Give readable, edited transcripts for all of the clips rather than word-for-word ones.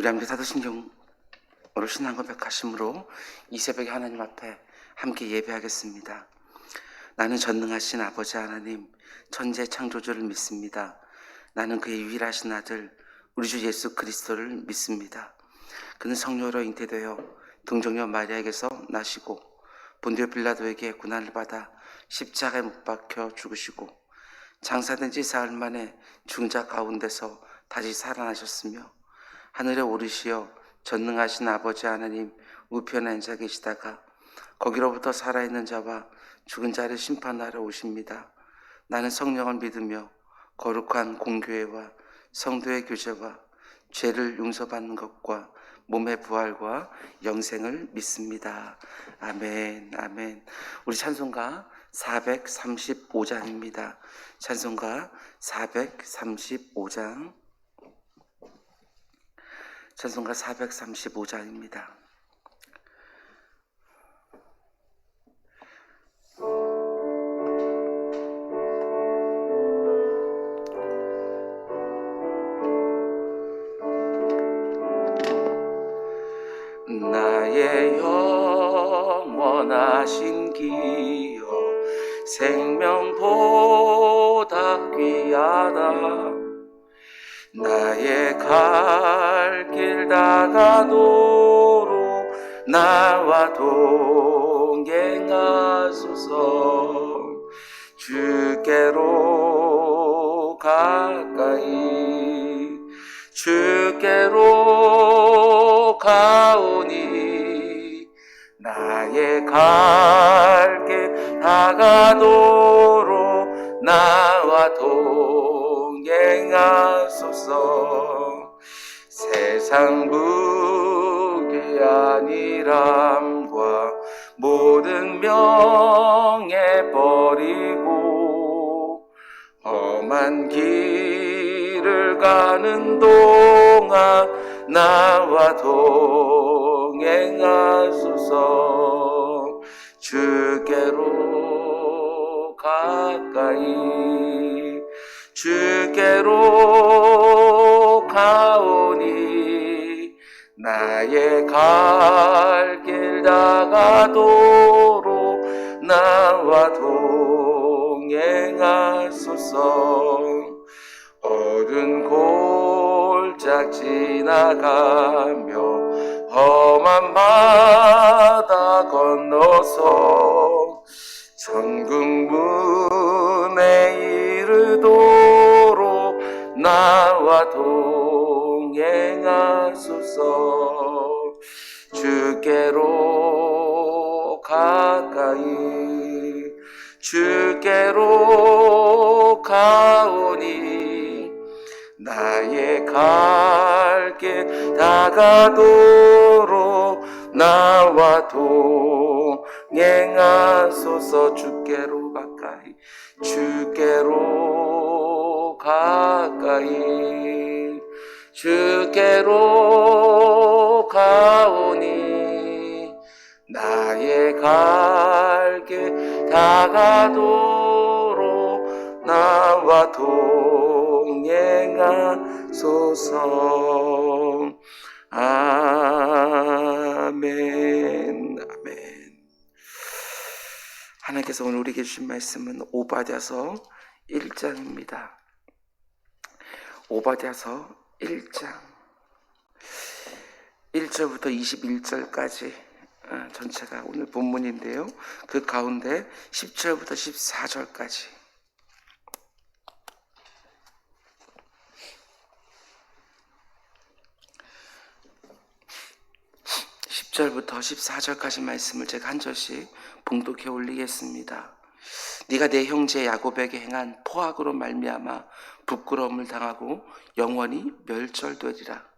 우리 함께 사도신경으로 신앙 고백하심으로 이 새벽에 하나님 앞에 함께 예배하겠습니다. 나는 전능하신 아버지 하나님, 천재 창조주를 믿습니다. 나는 그의 유일하신 아들 우리 주 예수 그리스도를 믿습니다. 그는 성령으로 잉태되어 동정녀 마리아에게서 나시고 본디오 빌라도에게 고난을 받아 십자가에 못 박혀 죽으시고 장사된 지 사흘 만에 죽은 자 가운데서 다시 살아나셨으며 하늘에 오르시어 전능하신 아버지 하나님 우편에 앉아 계시다가 거기로부터 살아있는 자와 죽은 자를 심판하러 오십니다. 나는 성령을 믿으며 거룩한 공교회와 성도의 교제와 죄를 용서받는 것과 몸의 부활과 영생을 믿습니다. 아멘, 아멘. 우리 찬송가 435장입니다. 찬송가 435장. 찬송가 435장입니다. 나의 영원하신 기여 생명보다 귀하다. 나의 갈 길 다가도록 나와 동행하소서. 주께로 가까이 주께로 가오니 나의 갈 길 다가도록 나와 동행하소서. 세상 무기한 일함과 모든 명예 버리고 험한 길을 가는 동안 나와 동행하소서. 주께로 가까이 주께로 가오니 나의 갈 길 다가도록 나와 동행하소서. 어두운 골짝 지나가며 험한 바다 건너서 천국 문에 이르도록 나와 동행하소서. 주께로 가까이 주께로 가오니 나의 갈 길 다가도록 나와 동행하소서. 주께로 가까이 주께로 가까이 주께로 가오니 나의 갈 길 다가도록 나와 동행하소서. 아멘, 아멘. 하나님께서 오늘 우리에게 주신 말씀은 오바댜서 1장입니다. 오바댜서 1장 1절부터 21절까지 전체가 오늘 본문인데요. 그 가운데 10절부터 14절까지 부터 14절까지 말씀을 제가 한 절씩 봉독해 올리겠습니다. 네가 내 형제 야곱에게 행한 포악으로 말미암아 부끄러움을 당하고 영원히 멸절되리라.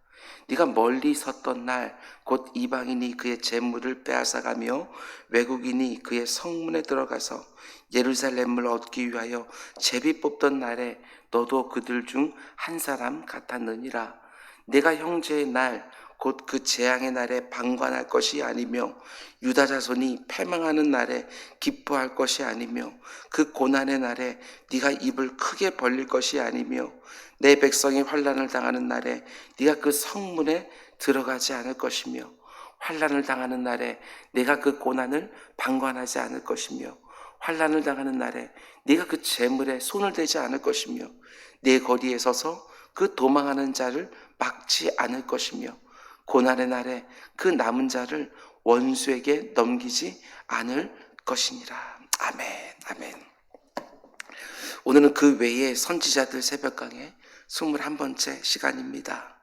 네가 멀리 섰던 날 곧 이방인이 그의 재물을 빼앗아가며 외국인이 그의 성문에 들어가서 예루살렘을 얻기 위하여 제비 뽑던 날에 너도 그들 중 한 사람 같았느니라. 내가 형제의 날 곧 그 재앙의 날에 방관할 것이 아니며 유다 자손이 패망하는 날에 기뻐할 것이 아니며 그 고난의 날에 네가 입을 크게 벌릴 것이 아니며 내 백성이 환난을 당하는 날에 네가 그 성문에 들어가지 않을 것이며 환난을 당하는 날에 내가 그 고난을 방관하지 않을 것이며 환난을 당하는 날에 네가 그 재물에 손을 대지 않을 것이며 내 거리에 서서 그 도망하는 자를 막지 않을 것이며 고난의 날에 그 남은 자를 원수에게 넘기지 않을 것이니라. 아멘, 아멘. 오늘은 그 외에 선지자들 새벽강의 21번째 시간입니다.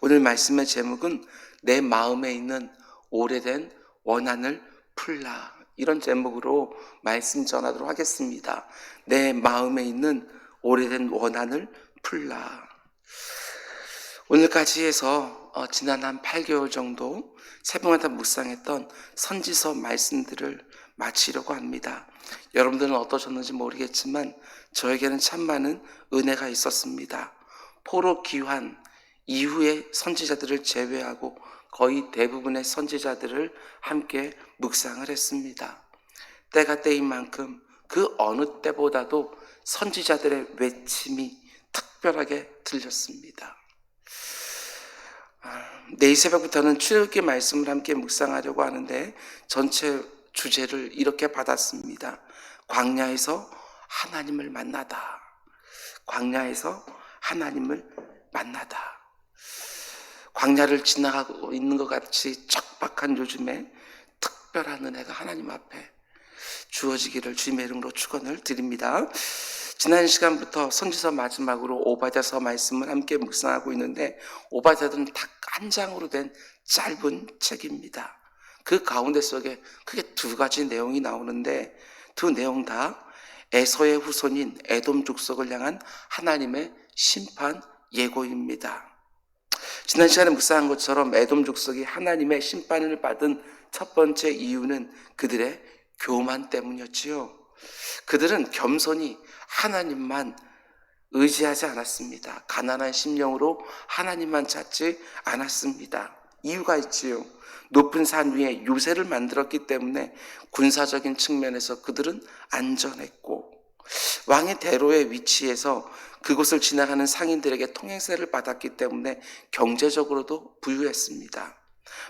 오늘 말씀의 제목은 내 마음에 있는 오래된 원한을 풀라, 이런 제목으로 말씀 전하도록 하겠습니다. 내 마음에 있는 오래된 원한을 풀라. 오늘까지 해서 지난 한 8개월 정도 새벽마다 묵상했던 선지서 말씀들을 마치려고 합니다. 여러분들은 어떠셨는지 모르겠지만 저에게는 참 많은 은혜가 있었습니다. 포로 귀환 이후의 선지자들을 제외하고 거의 대부분의 선지자들을 함께 묵상을 했습니다. 때가 때인 만큼 그 어느 때보다도 선지자들의 외침이 특별하게 들렸습니다. 내일 새벽부터는 출애굽기 말씀을 함께 묵상하려고 하는데 전체 주제를 이렇게 받았습니다. 광야에서 하나님을 만나다. 광야에서 하나님을 만나다. 광야를 지나가고 있는 것 같이 척박한 요즘에 특별한 은혜가 하나님 앞에 주어지기를 주님의 이름으로 축원을 드립니다. 지난 시간부터 선지서 마지막으로 오바댜서 말씀을 함께 묵상하고 있는데 오바댜는 딱 한 장으로 된 짧은 책입니다. 그 가운데 속에 크게 두 가지 내용이 나오는데 두 내용 다 에서의 후손인 에돔 족속을 향한 하나님의 심판 예고입니다. 지난 시간에 묵상한 것처럼 에돔 족속이 하나님의 심판을 받은 첫 번째 이유는 그들의 교만 때문이었지요. 그들은 겸손히 하나님만 의지하지 않았습니다. 가난한 심령으로 하나님만 찾지 않았습니다. 이유가 있지요. 높은 산 위에 요새를 만들었기 때문에 군사적인 측면에서 그들은 안전했고 왕의 대로의 위치에서 그곳을 지나가는 상인들에게 통행세를 받았기 때문에 경제적으로도 부유했습니다.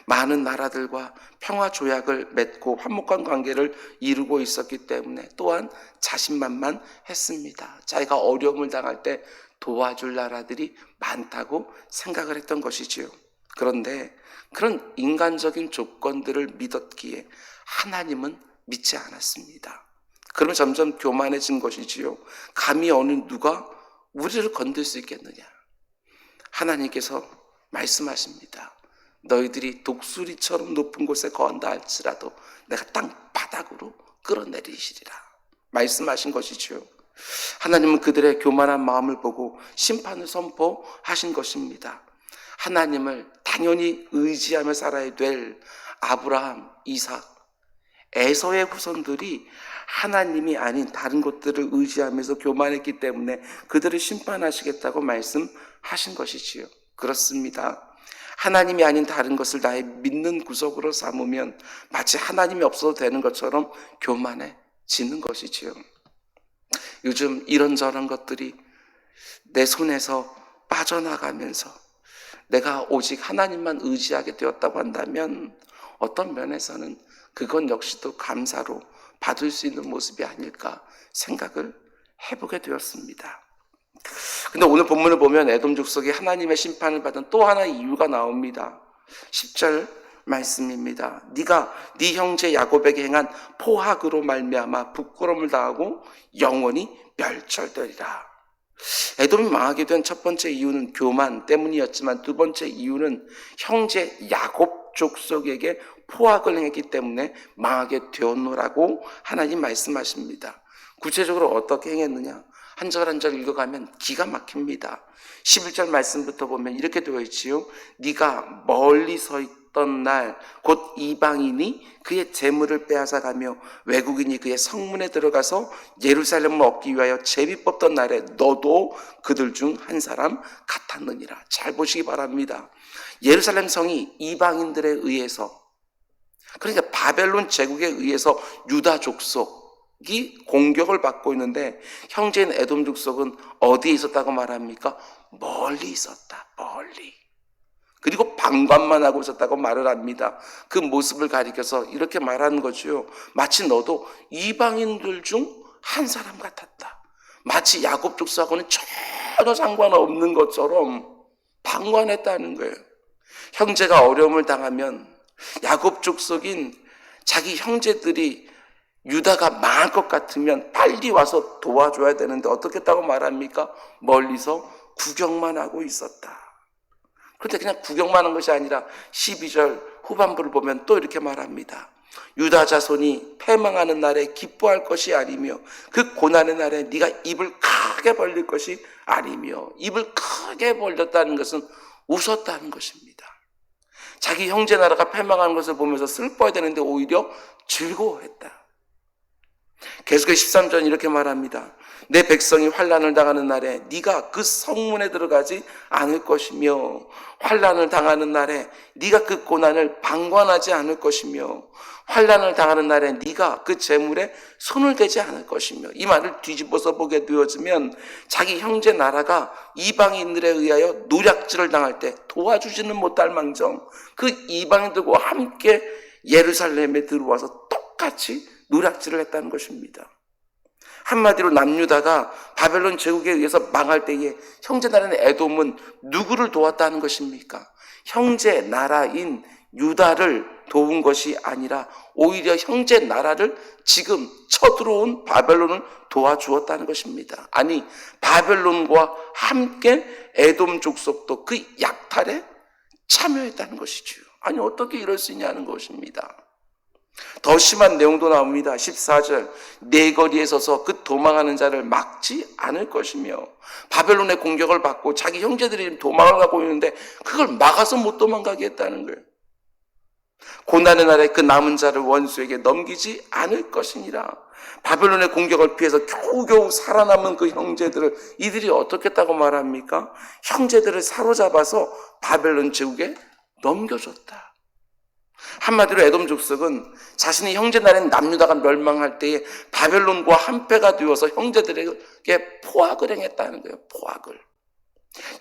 많은 나라들과 평화 조약을 맺고 화목한 관계를 이루고 있었기 때문에 또한 자신만만했습니다. 자기가 어려움을 당할 때 도와줄 나라들이 많다고 생각을 했던 것이지요. 그런데 그런 인간적인 조건들을 믿었기에 하나님은 믿지 않았습니다. 그러면 점점 교만해진 것이지요. 감히 어느 누가 우리를 건들 수 있겠느냐. 하나님께서 말씀하십니다. 너희들이 독수리처럼 높은 곳에 거한다 할지라도 내가 땅 바닥으로 끌어내리시리라 말씀하신 것이지요. 하나님은 그들의 교만한 마음을 보고 심판을 선포하신 것입니다. 하나님을 당연히 의지하며 살아야 될 아브라함, 이삭, 에서의 후손들이 하나님이 아닌 다른 것들을 의지하면서 교만했기 때문에 그들을 심판하시겠다고 말씀하신 것이지요. 그렇습니다. 하나님이 아닌 다른 것을 나의 믿는 구석으로 삼으면 마치 하나님이 없어도 되는 것처럼 교만해지는 것이지요. 요즘 이런저런 것들이 내 손에서 빠져나가면서 내가 오직 하나님만 의지하게 되었다고 한다면 어떤 면에서는 그건 역시도 감사로 받을 수 있는 모습이 아닐까 생각을 해보게 되었습니다. 근데 오늘 본문을 보면 에돔 족속이 하나님의 심판을 받은 또 하나의 이유가 나옵니다. 10절 말씀입니다. 네가 네 형제 야곱에게 행한 포악으로 말미암아 부끄러움을 당하고 영원히 멸절되리라. 에돔이 망하게 된 첫 번째 이유는 교만 때문이었지만 두 번째 이유는 형제 야곱 족속에게 포악을 행했기 때문에 망하게 되었노라고 하나님 말씀하십니다. 구체적으로 어떻게 행했느냐? 한 절 한 절 읽어가면 기가 막힙니다. 11절 말씀부터 보면 이렇게 되어 있지요. 네가 멀리 서 있던 날 곧 이방인이 그의 재물을 빼앗아가며 외국인이 그의 성문에 들어가서 예루살렘을 얻기 위하여 제비 뽑던 날에 너도 그들 중 한 사람 같았느니라. 잘 보시기 바랍니다. 예루살렘 성이 이방인들에 의해서, 그러니까 바벨론 제국에 의해서 유다 족속이 공격을 받고 있는데 형제인 에돔 족속은 어디에 있었다고 말합니까? 멀리 있었다. 멀리. 그리고 방관만 하고 있었다고 말을 합니다. 그 모습을 가리켜서 이렇게 말하는 거죠. 마치 너도 이방인들 중 한 사람 같았다. 마치 야곱 족속하고는 전혀 상관없는 것처럼 방관했다는 거예요. 형제가 어려움을 당하면 야곱 족속인 자기 형제들이 유다가 망할 것 같으면 빨리 와서 도와줘야 되는데 어떻게 했다고 말합니까? 멀리서 구경만 하고 있었다. 그런데 그냥 구경만 한 것이 아니라 12절 후반부를 보면 또 이렇게 말합니다. 유다 자손이 패망하는 날에 기뻐할 것이 아니며 그 고난의 날에 네가 입을 크게 벌릴 것이 아니며, 입을 크게 벌렸다는 것은 웃었다는 것입니다. 자기 형제 나라가 패망하는 것을 보면서 슬퍼야 되는데 오히려 즐거워했다. 계속해서 13절 이렇게 말합니다. 내 백성이 환난을 당하는 날에 네가 그 성문에 들어가지 않을 것이며, 환난을 당하는 날에 네가 그 고난을 방관하지 않을 것이며, 환난을 당하는 날에 네가 그 재물에 손을 대지 않을 것이며. 이 말을 뒤집어서 보게 되어지면 자기 형제 나라가 이방인들에 의하여 노략질을 당할 때 도와주지는 못할 망정 그 이방인들과 함께 예루살렘에 들어와서 똑같이 노략질을 했다는 것입니다. 한마디로 남유다가 바벨론 제국에 의해서 망할 때에 형제 나라인 에돔은 누구를 도왔다는 것입니까? 형제 나라인 유다를 도운 것이 아니라 오히려 형제 나라를 지금 쳐들어온 바벨론을 도와주었다는 것입니다. 아니, 바벨론과 함께 에돔 족속도 그 약탈에 참여했다는 것이죠. 아니, 어떻게 이럴 수 있냐는 것입니다. 더 심한 내용도 나옵니다. 14절 내 거리에 서서 그 도망하는 자를 막지 않을 것이며. 바벨론의 공격을 받고 자기 형제들이 도망을 가고 있는데 그걸 막아서 못 도망가게 했다는 거예요. 고난의 날에 그 남은 자를 원수에게 넘기지 않을 것이니라. 바벨론의 공격을 피해서 겨우겨우 살아남은 그 형제들을 이들이 어떻게 했다고 말합니까? 형제들을 사로잡아서 바벨론 제국에 넘겨줬다. 한마디로 에돔 족속은 자신의 형제 나라인 남유다가 멸망할 때에 바벨론과 한패가 되어서 형제들에게 포악을 행했다는 거예요. 포악을.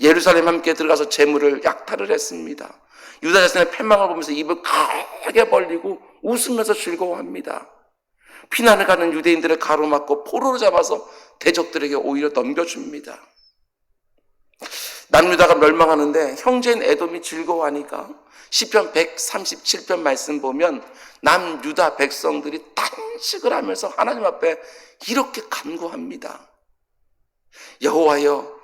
예루살렘 함께 들어가서 재물을 약탈을 했습니다. 유다 자신의 패망을 보면서 입을 크게 벌리고 웃으면서 즐거워합니다. 피난을 가는 유대인들을 가로막고 포로로 잡아서 대적들에게 오히려 넘겨줍니다. 남유다가 멸망하는데 형제인 에돔이 즐거워하니까 시편 137편 말씀 보면 남유다 백성들이 탄식을 하면서 하나님 앞에 이렇게 간구합니다. 여호와여,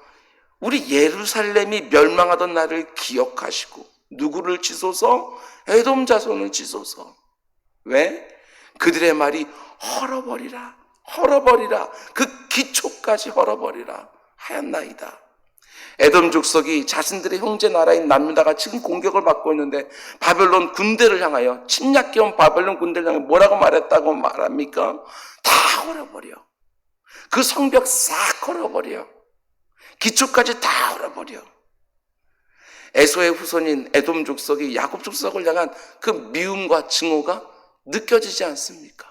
우리 예루살렘이 멸망하던 날을 기억하시고 누구를 치소서? 에돔 자손을 치소서. 왜? 그들의 말이 헐어버리라, 헐어버리라, 그 기초까지 헐어버리라 하였나이다. 에돔 족속이 자신들의 형제 나라인 남유다가 지금 공격을 받고 있는데 바벨론 군대를 향하여, 침략해온 바벨론 군대를 향해 뭐라고 말했다고 말합니까? 다 헐어버려. 그 성벽 싹 헐어버려. 기초까지 다 헐어버려. 에서의 후손인 에돔 족속이 야곱 족속을 향한 그 미움과 증오가 느껴지지 않습니까?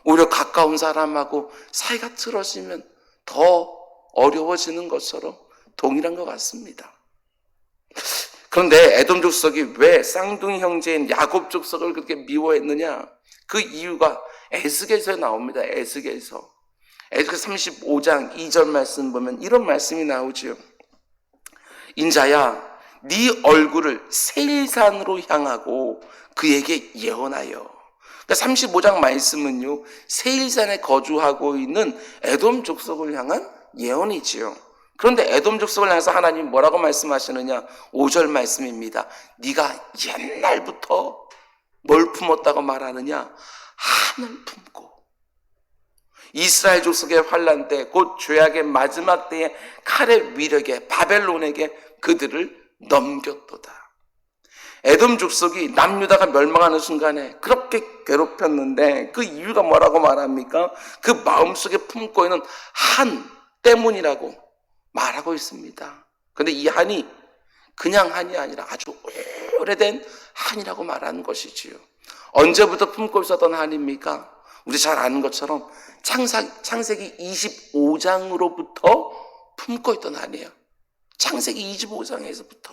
오히려 가까운 사람하고 사이가 틀어지면 더 어려워지는 것처럼 동일한 것 같습니다. 그런데 에돔 족속이 왜 쌍둥이 형제인 야곱 족속을 그렇게 미워했느냐? 그 이유가 에스겔서에 나옵니다. 에스겔서 35장 2절 말씀 보면 이런 말씀이 나오지요. 인자야, 네 얼굴을 세일산으로 향하고 그에게 예언하여. 그러니까 35장 말씀은요, 세일산에 거주하고 있는 에돔 족속을 향한 예언이지요. 그런데 에돔 족속을 향해서 하나님 뭐라고 말씀하시느냐? 5절 말씀입니다. 네가 옛날부터 뭘 품었다고 말하느냐? 한을 품고. 이스라엘 족속의 환난 때, 곧 죄악의 마지막 때에 칼의 위력에 바벨론에게 그들을 넘겼도다. 에돔 족속이 남유다가 멸망하는 순간에 그렇게 괴롭혔는데 그 이유가 뭐라고 말합니까? 그 마음속에 품고 있는 한 때문이라고 말하고 있습니다. 그런데 이 한이 그냥 한이 아니라 아주 오래된 한이라고 말하는 것이지요. 언제부터 품고 있었던 한입니까? 우리 잘 아는 것처럼 창세기 25장으로부터 품고 있던 한이에요. 창세기 25장에서부터.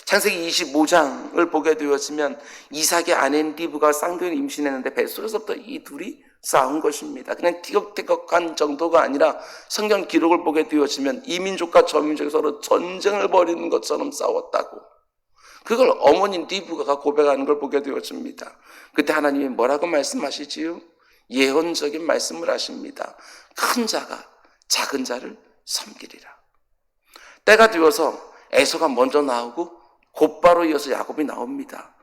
창세기 25장을 보게 되었으면 이삭의 아내인 리브가 쌍둥이를 임신했는데 뱃속에서부터 이 둘이 싸운 것입니다. 그냥 티격태격한 정도가 아니라 성경 기록을 보게 되었으면 이 민족과 저 민족이 서로 전쟁을 벌이는 것처럼 싸웠다고. 그걸 어머니 리브가가 고백하는 걸 보게 되었습니다. 그때 하나님이 뭐라고 말씀하시지요? 예언적인 말씀을 하십니다. 큰 자가 작은 자를 섬기리라. 때가 되어서 에서가 먼저 나오고 곧바로 이어서 야곱이 나옵니다.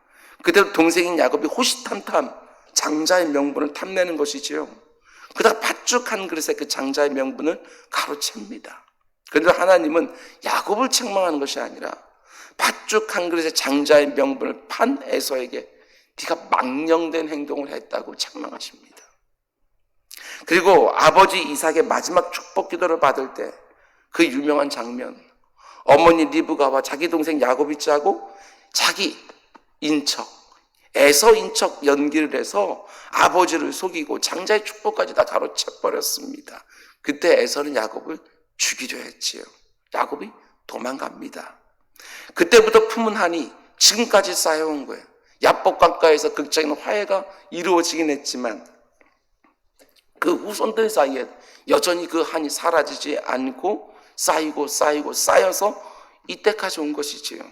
그대로 동생인 야곱이 호시탐탐 장자의 명분을 탐내는 것이지요. 그러다가 팥죽 한 그릇에 그 장자의 명분을 가로챕니다. 그런데 하나님은 야곱을 책망하는 것이 아니라 팥죽 한 그릇에 장자의 명분을 판 에서에게 네가 망령된 행동을 했다고 책망하십니다. 그리고 아버지 이삭의 마지막 축복 기도를 받을 때 그 유명한 장면, 어머니 리브가와 자기 동생 야곱이 짜고 자기 인척, 에서 인척 연기를 해서 아버지를 속이고 장자의 축복까지 다 가로채버렸습니다. 그때 에서는 야곱을 죽이려 했지요. 야곱이 도망갑니다. 그때부터 품은 한이 지금까지 쌓여온 거예요. 야복강가에서 극적인 화해가 이루어지긴 했지만 그 후손들 사이에 여전히 그 한이 사라지지 않고 쌓여서 이때까지 온 것이지요.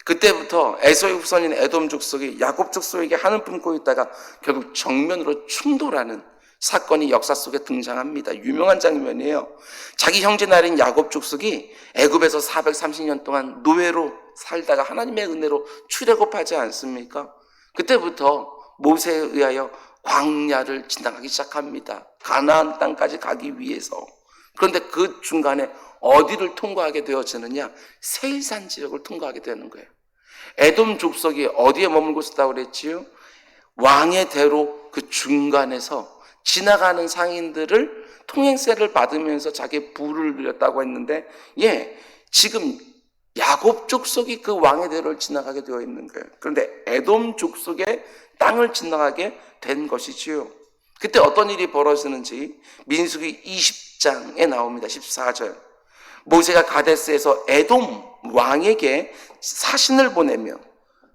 그때부터 에서의 후손인 에돔 족속이 야곱 족속에게 한을 품고 있다가 결국 정면으로 충돌하는 사건이 역사 속에 등장합니다. 유명한 장면이에요. 자기 형제 나라인 야곱 족속이 애굽에서 430년 동안 노예로 살다가 하나님의 은혜로 출애굽하지 않습니까? 그때부터 모세에 의하여 광야를 지나가기 시작합니다. 가나안 땅까지 가기 위해서. 그런데 그 중간에 어디를 통과하게 되어지느냐? 세일산 지역을 통과하게 되는 거예요. 에돔 족속이 어디에 머물고 있었다고 그랬지요? 왕의 대로 그 중간에서 지나가는 상인들을 통행세를 받으면서 자기 부를 누렸다고 했는데, 지금 야곱 족속이 그 왕의 대로를 지나가게 되어 있는 거예요. 그런데 에돔 족속의 땅을 지나가게 된 것이지요. 그때 어떤 일이 벌어지는지 민수기 20장에 나옵니다. 14절. 모세가 가데스에서 에돔 왕에게 사신을 보내며,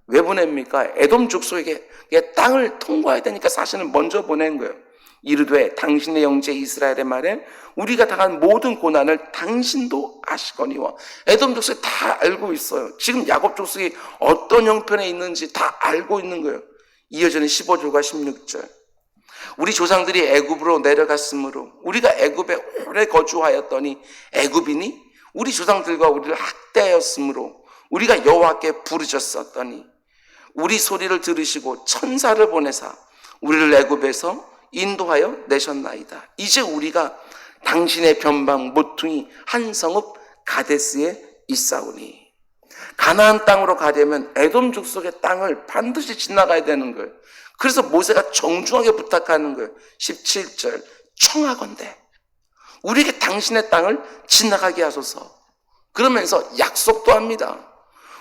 왜 보냅니까? 에돔 족속에게 땅을 통과해야 되니까 사신을 먼저 보낸 거예요. 이르되 당신의 형제 이스라엘의 말에 우리가 당한 모든 고난을 당신도 아시거니와. 에돔 족속이 다 알고 있어요. 지금 야곱 족속이 어떤 형편에 있는지 다 알고 있는 거예요. 이어지는 15절과 16절. 우리 조상들이 애굽으로 내려갔으므로 우리가 애굽에 오래 거주하였더니 애굽인이 우리 조상들과 우리를 학대하였으므로 우리가 여호와께 부르짖었더니 우리 소리를 들으시고 천사를 보내사 우리를 애굽에서 인도하여 내셨나이다. 이제 우리가 당신의 변방 모퉁이 한 성읍 가데스에 있사오니. 가나안 땅으로 가려면 에돔 족속의 땅을 반드시 지나가야 되는 거예요. 그래서 모세가 정중하게 부탁하는 거예요. 17절. 청하건대 우리에게 당신의 땅을 지나가게 하소서. 그러면서 약속도 합니다.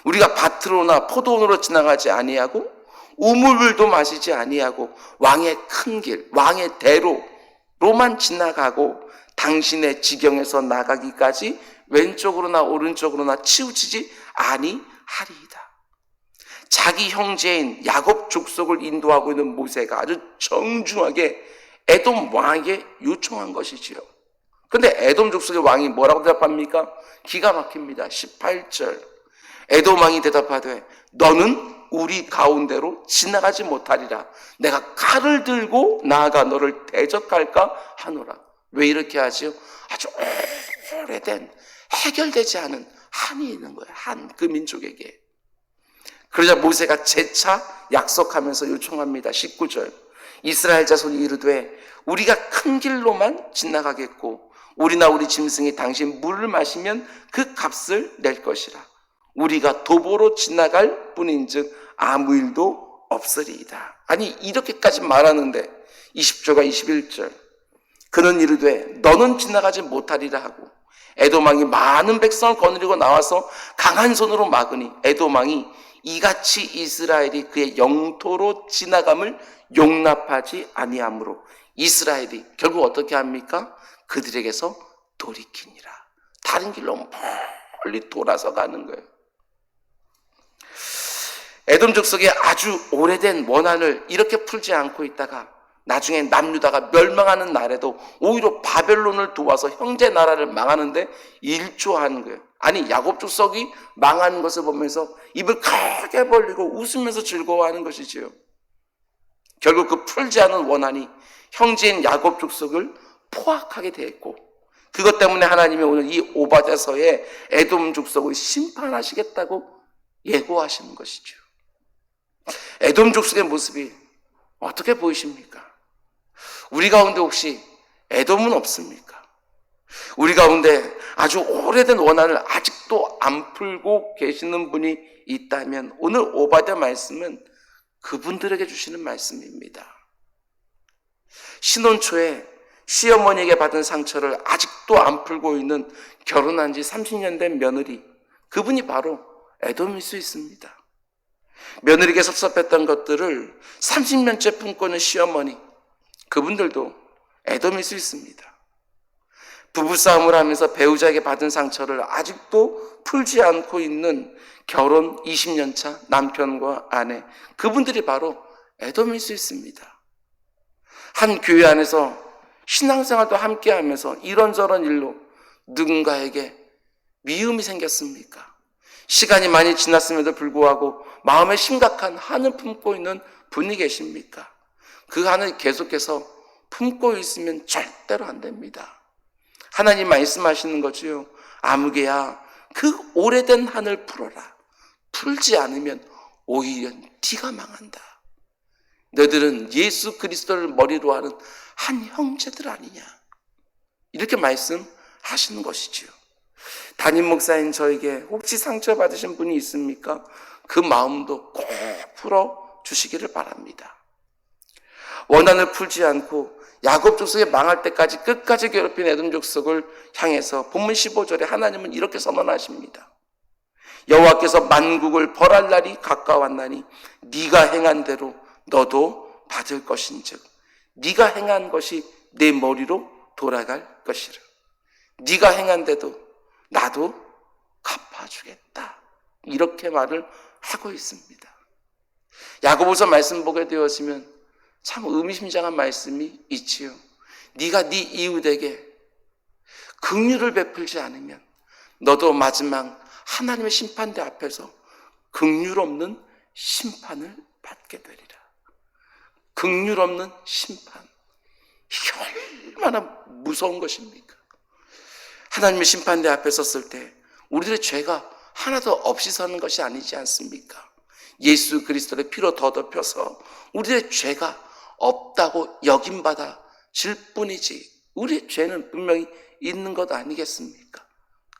우리가 밭으로나 포도원으로 지나가지 아니하고 우물물도 마시지 아니하고 왕의 큰 길, 왕의 대로로만 지나가고 당신의 지경에서 나가기까지 왼쪽으로나 오른쪽으로나 치우치지 아니하리이다. 자기 형제인 야곱 족속을 인도하고 있는 모세가 아주 정중하게 에돔 왕에게 요청한 것이지요. 그런데 에돔 족속의 왕이 뭐라고 대답합니까? 기가 막힙니다. 18절. 에돔 왕이 대답하되 너는 우리 가운데로 지나가지 못하리라. 내가 칼을 들고 나아가 너를 대적할까 하노라. 왜 이렇게 하지요? 아주 오래된 해결되지 않은 한이 있는 거예요. 한, 그 민족에게. 그러자 모세가 재차 약속하면서 요청합니다. 19절. 이스라엘 자손이 이르되 우리가 큰 길로만 지나가겠고 우리나 우리 짐승이 당신 물을 마시면 그 값을 낼 것이라. 우리가 도보로 지나갈 뿐인즉 아무 일도 없으리이다. 아니 이렇게까지 말하는데 20절과 21절. 그는 이르되 너는 지나가지 못하리라 하고 에돔 왕이 많은 백성을 거느리고 나와서 강한 손으로 막으니 에돔 왕이 이같이 이스라엘이 그의 영토로 지나감을 용납하지 아니하므로 이스라엘이 결국 어떻게 합니까? 그들에게서 돌이키니라. 다른 길로 멀리 돌아서 가는 거예요. 에돔 족속의 아주 오래된 원한을 이렇게 풀지 않고 있다가 나중에 남유다가 멸망하는 날에도 오히려 바벨론을 도와서 형제 나라를 망하는데 일조하는 거예요. 아니, 야곱 족속이 망하는 것을 보면서 입을 크게 벌리고 웃으면서 즐거워하는 것이지요. 결국 그 풀지 않은 원한이 형제인 야곱 족속을 포악하게 되었고, 그것 때문에 하나님이 오늘 이 오바댜서에 에돔 족속을 심판하시겠다고 예고하시는 것이죠. 에돔 족속의 모습이 어떻게 보이십니까? 우리 가운데 혹시 에돔은 없습니까? 우리 가운데 아주 오래된 원한을 아직도 안 풀고 계시는 분이 있다면 오늘 오바댜 말씀은 그분들에게 주시는 말씀입니다. 신혼 초에 시어머니에게 받은 상처를 아직도 안 풀고 있는 결혼한 지 30년 된 며느리, 그분이 바로 에돔일 수 있습니다. 며느리에게 섭섭했던 것들을 30년째 품고 있는 시어머니, 그분들도 에돔일 수 있습니다. 부부싸움을 하면서 배우자에게 받은 상처를 아직도 풀지 않고 있는 결혼 20년 차 남편과 아내, 그분들이 바로 에돔일 수 있습니다. 한 교회 안에서 신앙생활도 함께 하면서 이런저런 일로 누군가에게 미움이 생겼습니까? 시간이 많이 지났음에도 불구하고 마음에 심각한 한을 품고 있는 분이 계십니까? 그 한을 계속해서 품고 있으면 절대로 안 됩니다. 하나님 말씀하시는 거죠. 아무개야, 그 오래된 한을 풀어라. 풀지 않으면 오히려 네가 망한다. 너희들은 예수 그리스도를 머리로 하는 한 형제들 아니냐, 이렇게 말씀하시는 것이지요. 담임 목사인 저에게 혹시 상처받으신 분이 있습니까? 그 마음도 꼭 풀어주시기를 바랍니다. 원한을 풀지 않고 야곱 족속이 망할 때까지 끝까지 괴롭힌 에돔 족속을 향해서 본문 15절에 하나님은 이렇게 선언하십니다. 여호와께서 만국을 벌할 날이 가까웠나니 네가 행한 대로 너도 받을 것인즉 네가 행한 것이 내 머리로 돌아갈 것이라. 네가 행한 대도 나도 갚아주겠다, 이렇게 말을 하고 있습니다. 야고보서 말씀 보게 되었으면 참 의미심장한 말씀이 있지요. 네가 네 이웃에게 긍휼을 베풀지 않으면 너도 마지막 하나님의 심판대 앞에서 긍휼 없는 심판을 받게 되리라. 긍휼 없는 심판, 이게 얼마나 무서운 것입니까? 하나님의 심판대 앞에 섰을 때 우리들의 죄가 하나도 없이 서는 것이 아니지 않습니까? 예수 그리스도의 피로 더럽혀서 우리의 죄가 없다고 여김받아질 뿐이지 우리의 죄는 분명히 있는 것 아니겠습니까?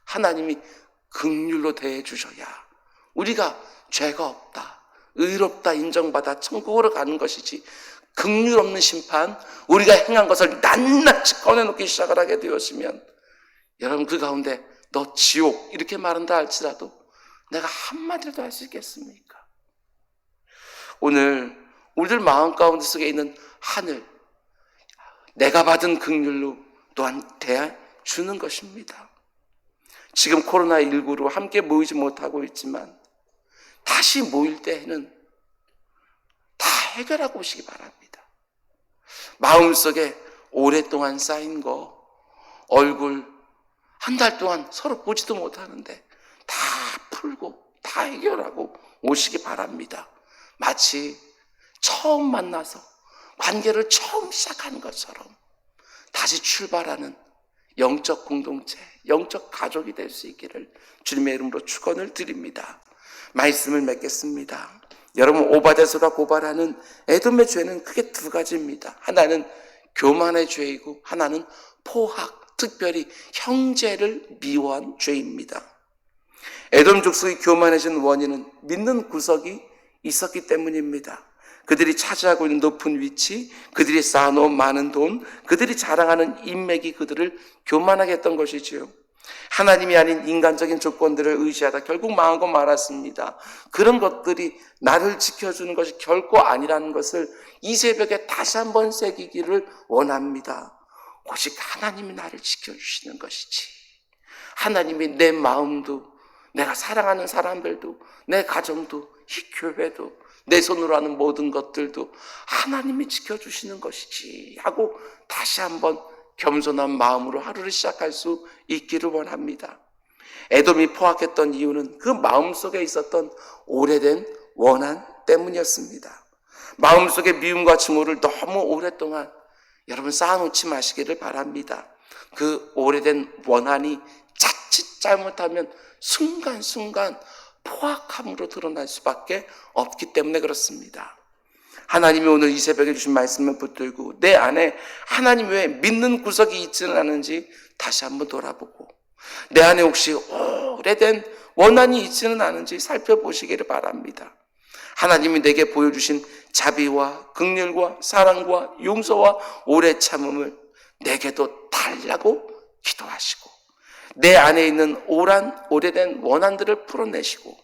하나님이 긍휼로 대해 주셔야 우리가 죄가 없다, 의롭다 인정받아 천국으로 가는 것이지, 긍휼 없는 심판, 우리가 행한 것을 낱낱이 꺼내놓기 시작을 하게 되었으면 여러분 그 가운데 너 지옥 이렇게 말한다 할지라도 내가 한마디라도 할 수 있겠습니까? 오늘 우리들 마음 가운데 속에 있는 하늘, 내가 받은 긍휼로 또한 대해주는 것입니다. 지금 코로나19로 함께 모이지 못하고 있지만 다시 모일 때에는 다 해결하고 오시기 바랍니다. 마음속에 오랫동안 쌓인 거, 얼굴 한 달 동안 서로 보지도 못하는데 다 풀고 다 해결하고 오시기 바랍니다. 마치 처음 만나서 관계를 처음 시작하는 것처럼 다시 출발하는 영적 공동체, 영적 가족이 될 수 있기를 주님의 이름으로 축원을 드립니다. 말씀을 맺겠습니다. 여러분, 오바댜서가 고발하는 에돔의 죄는 크게 두 가지입니다. 하나는 교만의 죄이고 하나는 포악, 특별히 형제를 미워한 죄입니다. 에돔 족속이 교만해진 원인은 믿는 구석이 있었기 때문입니다. 그들이 차지하고 있는 높은 위치, 그들이 쌓아놓은 많은 돈, 그들이 자랑하는 인맥이 그들을 교만하게 했던 것이지요. 하나님이 아닌 인간적인 조건들을 의지하다 결국 망하고 말았습니다. 그런 것들이 나를 지켜주는 것이 결코 아니라는 것을 이 새벽에 다시 한번 새기기를 원합니다. 오직 하나님이 나를 지켜주시는 것이지, 하나님이 내 마음도, 내가 사랑하는 사람들도, 내 가정도 이 교회도 내 손으로 하는 모든 것들도 하나님이 지켜주시는 것이지 하고 다시 한번 겸손한 마음으로 하루를 시작할 수 있기를 원합니다. 에돔이 포악했던 이유는 그 마음속에 있었던 오래된 원한 때문이었습니다. 마음속에 미움과 증오를 너무 오랫동안 여러분 쌓아놓지 마시기를 바랍니다. 그 오래된 원한이 자칫 잘못하면 순간순간 포악함으로 드러날 수밖에 없기 때문에 그렇습니다. 하나님이 오늘 이 새벽에 주신 말씀을 붙들고 내 안에 하나님 외에 믿는 구석이 있지는 않은지 다시 한번 돌아보고 내 안에 혹시 오래된 원한이 있지는 않은지 살펴보시기를 바랍니다. 하나님이 내게 보여주신 자비와 긍휼과 사랑과 용서와 오래 참음을 내게도 달라고 기도하시고 내 안에 있는 오래된 원한들을 풀어내시고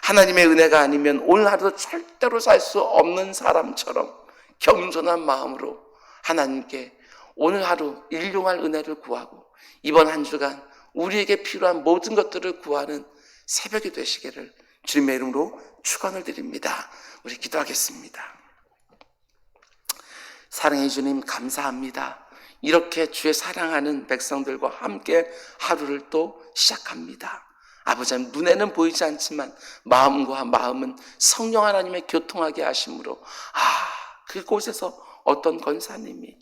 하나님의 은혜가 아니면 오늘 하루도 절대로 살 수 없는 사람처럼 겸손한 마음으로 하나님께 오늘 하루 일용할 은혜를 구하고 이번 한 주간 우리에게 필요한 모든 것들을 구하는 새벽이 되시기를 주님의 이름으로 축원을 드립니다. 우리 기도하겠습니다. 사랑해 주님 감사합니다. 이렇게 주의 사랑하는 백성들과 함께 하루를 또 시작합니다. 아버지 하나님, 눈에는 보이지 않지만 마음과 마음은 성령 하나님의 교통하게 하심으로 그곳에서 어떤 권사님이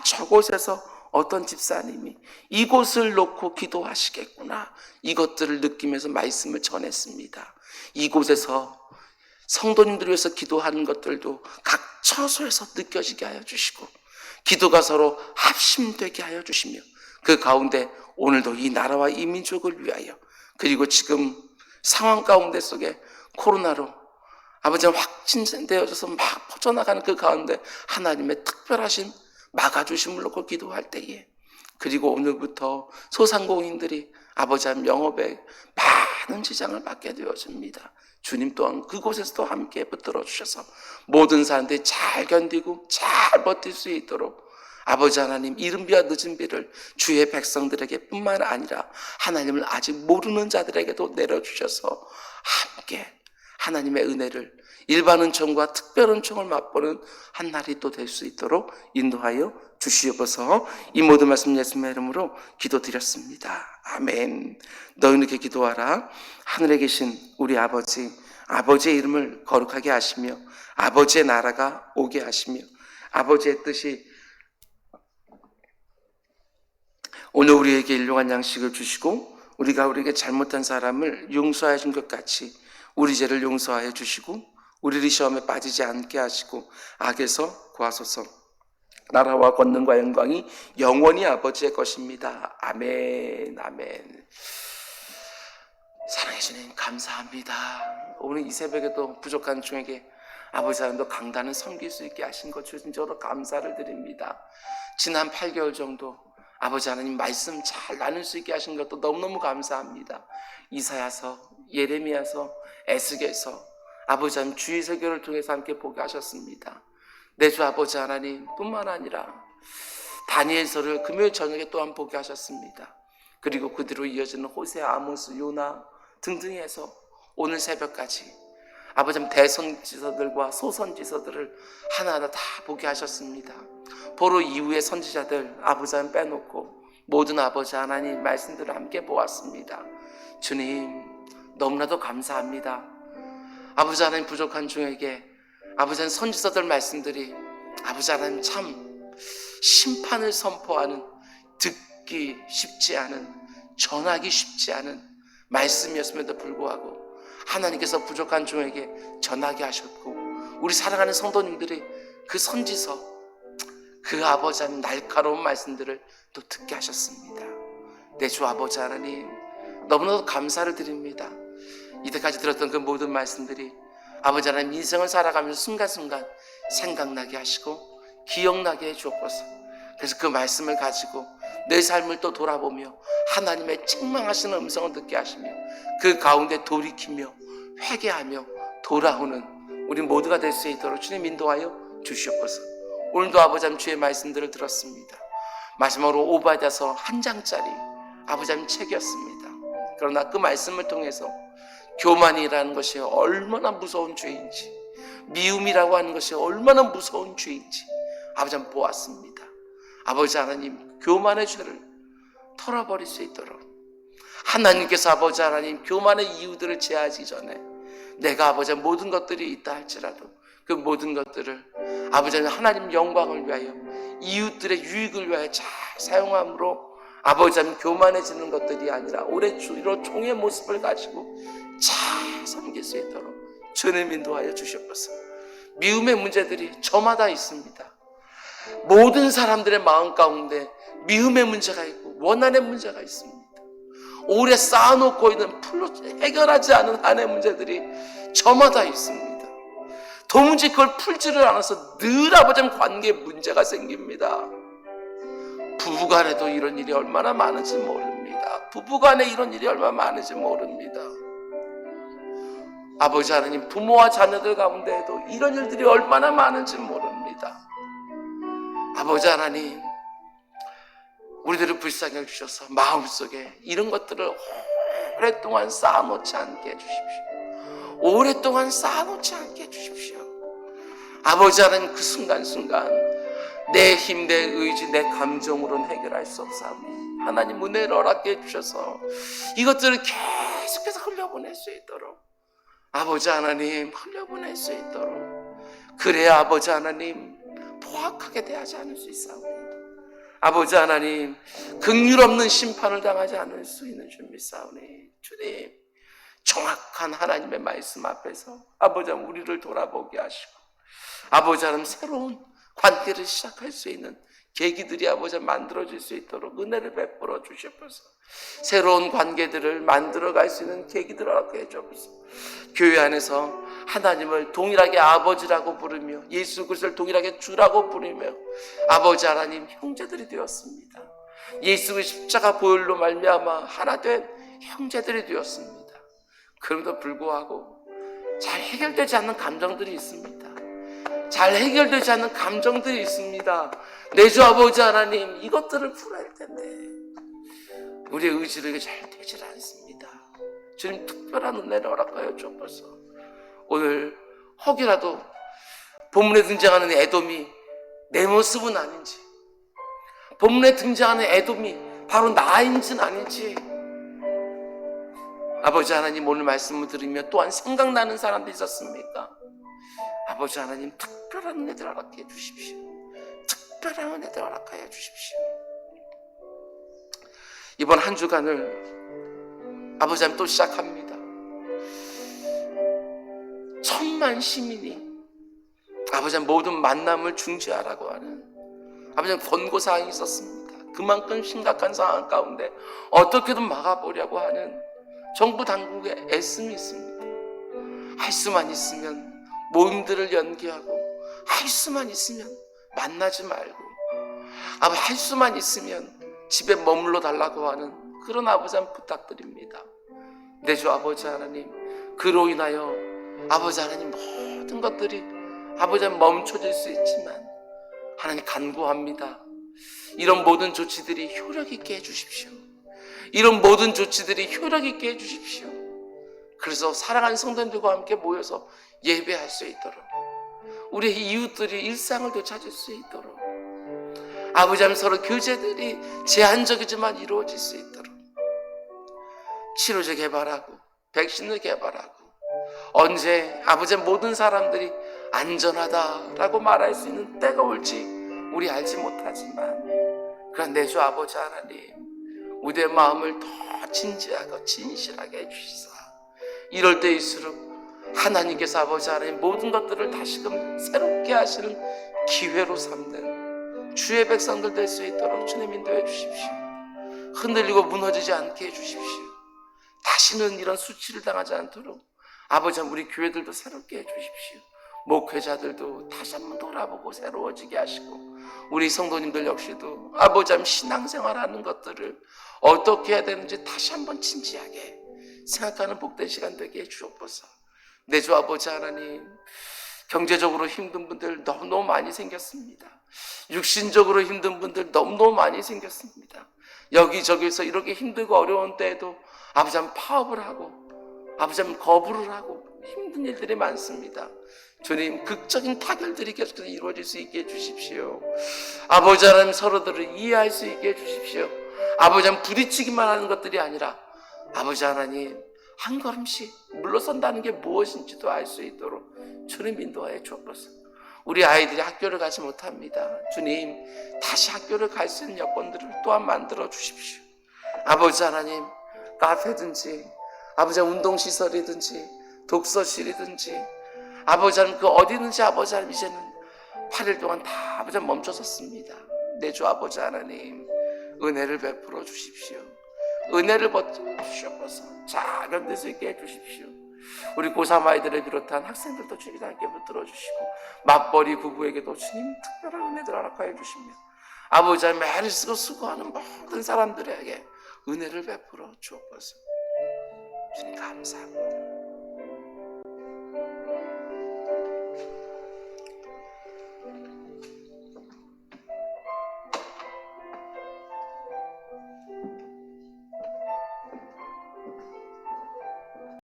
저곳에서 어떤 집사님이 이곳을 놓고 기도하시겠구나, 이것들을 느끼면서 말씀을 전했습니다. 이곳에서 성도님들을 위해서 기도하는 것들도 각 처소에서 느껴지게 하여 주시고 기도가 서로 합심되게 하여 주시며 그 가운데 오늘도 이 나라와 이 민족을 위하여 그리고 지금 상황 가운데 속에 코로나로 아버지 확진되어져서 막 퍼져나가는 그 가운데 하나님의 특별하신 막아주심을 놓고 기도할 때에 그리고 오늘부터 소상공인들이 아버지 하나님 영업에 많은 지장을 받게 되어집니다. 주님 또한 그곳에서도 함께 붙들어 주셔서 모든 사람들이 잘 견디고 잘 버틸 수 있도록 아버지 하나님 이른 비와 늦은 비를 주의 백성들에게 뿐만 아니라 하나님을 아직 모르는 자들에게도 내려주셔서 함께 하나님의 은혜를 일반 은총과 특별 은총을 맛보는 한 날이 또 될 수 있도록 인도하여 주시옵소서. 이 모든 말씀 예수님의 이름으로 기도드렸습니다. 아멘. 너희는 이렇게 기도하라. 하늘에 계신 우리 아버지, 아버지의 이름을 거룩하게 하시며 아버지의 나라가 오게 하시며 아버지의 뜻이 오늘 우리에게 일용할 양식을 주시고 우리가 우리에게 잘못한 사람을 용서하여 준 것 같이 우리 죄를 용서하여 주시고 우리를 시험에 빠지지 않게 하시고 악에서 구하소서. 나라와 권능과 영광이 영원히 아버지의 것입니다. 아멘. 아멘. 사랑해 주님 감사합니다. 오늘 이 새벽에도 부족한 중에게 아버지 하나님도 강단을 섬길 수 있게 하신 것 진짜로 감사를 드립니다. 지난 8개월 정도 아버지 하나님 말씀 잘 나눌 수 있게 하신 것도 너무너무 감사합니다. 이사야서, 예레미야서, 에스겔서 아버지 하나님 주의 설교를 통해서 함께 보게 하셨습니다. 내 주 아버지 하나님 뿐만 아니라 다니엘서를 금요일 저녁에 또한 보게 하셨습니다. 그리고 그 뒤로 이어지는 호세, 아모스, 요나 등등 해서 오늘 새벽까지 아버지 하나님 대선지서들과 소선지서들을 하나하나 다 보게 하셨습니다. 보로 이후의 선지자들 아버지 하나님 빼놓고 모든 아버지 하나님 말씀들을 함께 보았습니다. 주님 너무나도 감사합니다. 아버지 하나님 부족한 중에게 아버지 하나님 선지서들 말씀들이 아버지 하나님 참 심판을 선포하는 듣기 쉽지 않은 전하기 쉽지 않은 말씀이었음에도 불구하고 하나님께서 부족한 종에게 전하게 하셨고 우리 사랑하는 성도님들이 그 선지서 그 아버지 하나님 날카로운 말씀들을 또 듣게 하셨습니다. 내 주 아버지 하나님 너무나도 감사를 드립니다. 이때까지 들었던 그 모든 말씀들이 아버지 하나님 인생을 살아가면서 순간순간 생각나게 하시고 기억나게 해주옵소서. 그래서 그 말씀을 가지고 내 삶을 또 돌아보며 하나님의 책망하시는 음성을 듣게 하시며 그 가운데 돌이키며 회개하며 돌아오는 우리 모두가 될 수 있도록 주님 인도하여 주시옵소서. 오늘도 아버지 하나님 주의 말씀들을 들었습니다. 마지막으로 오바댜서 한 장짜리 아버지 하나님 책이었습니다. 그러나 그 말씀을 통해서 교만이라는 것이 얼마나 무서운 죄인지, 미움이라고 하는 것이 얼마나 무서운 죄인지 아버지 한번 보았습니다. 아버지 하나님, 교만의 죄를 털어버릴 수 있도록 하나님께서 아버지 하나님 교만의 이유들을 제하기 전에 내가 아버지 모든 것들이 있다 할지라도 그 모든 것들을 아버지 하나님 영광을 위하여 이웃들의 유익을 위하여 잘 사용함으로 아버지 하나님 교만해지는 것들이 아니라 올해 주로 종의 모습을 가지고 잘 섬길 수 있도록 주님 인도하여 주시옵소서. 미움의 문제들이 저마다 있습니다. 모든 사람들의 마음 가운데 미움의 문제가 있고 원한의 문제가 있습니다. 오래 쌓아놓고 있는 풀로 해결하지 않은 한의 문제들이 저마다 있습니다. 도무지 그걸 풀지를 않아서 늘 아버지 관계에 문제가 생깁니다. 부부간에도 이런 일이 얼마나 많은지 모릅니다. 부부간에 이런 일이 얼마나 많은지 모릅니다. 아버지 하나님, 부모와 자녀들 가운데에도 이런 일들이 얼마나 많은지 모릅니다. 아버지 하나님, 우리들을 불쌍히 해주셔서 마음속에 이런 것들을 오랫동안 쌓아놓지 않게 해주십시오. 오랫동안 쌓아놓지 않게 해주십시오. 아버지 하나님, 그 순간순간 내 힘, 내 의지, 내 감정으로는 해결할 수 없사오니 하나님 은혜를 허락해 주셔서 이것들을 계속해서 흘려보낼 수 있도록 아버지 하나님 흘려보낼 수 있도록 그래야 아버지 하나님 포악하게 대하지 않을 수 있사오니 아버지 하나님 긍휼 없는 심판을 당하지 않을 수 있는 줄 믿사오니 주님 정확한 하나님의 말씀 앞에서 아버지 하나님 우리를 돌아보게 하시고 아버지 하나님 새로운 관계를 시작할 수 있는 계기들이 아버지 만들어질 수 있도록 은혜를 베풀어 주시옵소서. 새로운 관계들을 만들어갈 수 있는 계기들을 허락해 주옵소서. 교회 안에서 하나님을 동일하게 아버지라고 부르며 예수 그리스도를 동일하게 주라고 부르며 아버지 하나님 형제들이 되었습니다. 예수 그리스도 십자가 보혈로 말미암아 하나 된 형제들이 되었습니다. 그럼에도 불구하고 잘 해결되지 않는 감정들이 있습니다. 잘 해결되지 않는 감정들이 있습니다. 내 주 아버지 하나님 이것들을 풀어야 할 텐데 우리의 의지력이 잘 되질 않습니다. 주님 특별한 은혜를 허락하여 주옵소서. 오늘 혹이라도 본문에 등장하는 에돔이 내 모습은 아닌지 본문에 등장하는 에돔이 바로 나인지는 아닌지 아버지 하나님 오늘 말씀을 들으며 또한 생각나는 사람도 있었습니까? 아버지 하나님 특별한 은혜를 허락해 주십시오. 특별한 은혜를 허락하여 주십시오. 이번 한 주간을 아버지 하나님 또 시작합니다. 1000만 시민이 아버지 하나님 모든 만남을 중지하라고 하는 아버지 하나님 권고사항이 있었습니다. 그만큼 심각한 상황 가운데 어떻게든 막아보려고 하는 정부 당국의 애씀이 있습니다. 할 수만 있으면 모임들을 연기하고 할 수만 있으면 만나지 말고 할 수만 있으면 집에 머물러 달라고 하는 그런 아버지 하나님 부탁드립니다. 내 주 아버지 하나님 그로 인하여 아버지 하나님 모든 것들이 아버지 하나님 멈춰질 수 있지만 하나님 간구합니다. 이런 모든 조치들이 효력 있게 해주십시오. 이런 모든 조치들이 효력 있게 해주십시오. 그래서 사랑하는 성도님들과 함께 모여서 예배할 수 있도록 우리 이웃들이 일상을 되찾을 수 있도록 아버지 하나님 서로 교제들이 제한적이지만 이루어질 수 있도록 치료제 개발하고 백신을 개발하고 언제 아버지 하나님 모든 사람들이 안전하다라고 말할 수 있는 때가 올지 우리 알지 못하지만 그런 내 주 아버지 하나님 우리의 마음을 더 진지하고 진실하게 해주시사 이럴 때일수록 하나님께서 아버지 하나님 모든 것들을 다시금 새롭게 하시는 기회로 삼는 주의 백성들 될 수 있도록 주님 인도해 주십시오. 흔들리고 무너지지 않게 해주십시오. 다시는 이런 수치를 당하지 않도록 아버지 하나님 우리 교회들도 새롭게 해주십시오. 목회자들도 다시 한번 돌아보고 새로워지게 하시고 우리 성도님들 역시도 아버지 하나님 신앙생활하는 것들을 어떻게 해야 되는지 다시 한번 진지하게 생각하는 복된 시간 되게 해주옵소서. 내 주 아버지 하나님 경제적으로 힘든 분들 너무너무 많이 생겼습니다. 육신적으로 힘든 분들 너무너무 많이 생겼습니다. 여기저기서 이렇게 힘들고 어려운 때에도 아버지 하나님 파업을 하고 아버지 하나님 거부를 하고 힘든 일들이 많습니다. 주님, 극적인 타결들이 계속해서 이루어질 수 있게 해주십시오. 아버지 하나님, 서로들을 이해할 수 있게 해주십시오. 아버지 하나님, 부딪히기만 하는 것들이 아니라 아버지 하나님, 한 걸음씩 물러선다는 게 무엇인지도 알 수 있도록 주님 인도하여 주옵소서. 우리 아이들이 학교를 가지 못합니다. 주님, 다시 학교를 갈 수 있는 여건들을 또한 만들어 주십시오. 아버지 하나님, 카페든지 아버지 운동시설이든지 독서실이든지 아버지 하나님, 그 어디든지 아버지 하나님, 이제는 8일 동안 다 아버지 하나님 멈춰섰습니다. 내 주 아버지 하나님, 은혜를 베풀어 주십시오. 은혜를 주옵소서. 잘 견딜 수 있게 해주십시오. 우리 고3 아이들을 비롯한 학생들도 주님 함께 붙들어 주시고, 맞벌이 부부에게도 주님 특별한 은혜들 허락하여 주시며, 아버지 하나님, 애를 쓰고 수고하는 모든 사람들에게 은혜를 베풀어 주옵소서. 주님 감사합니다.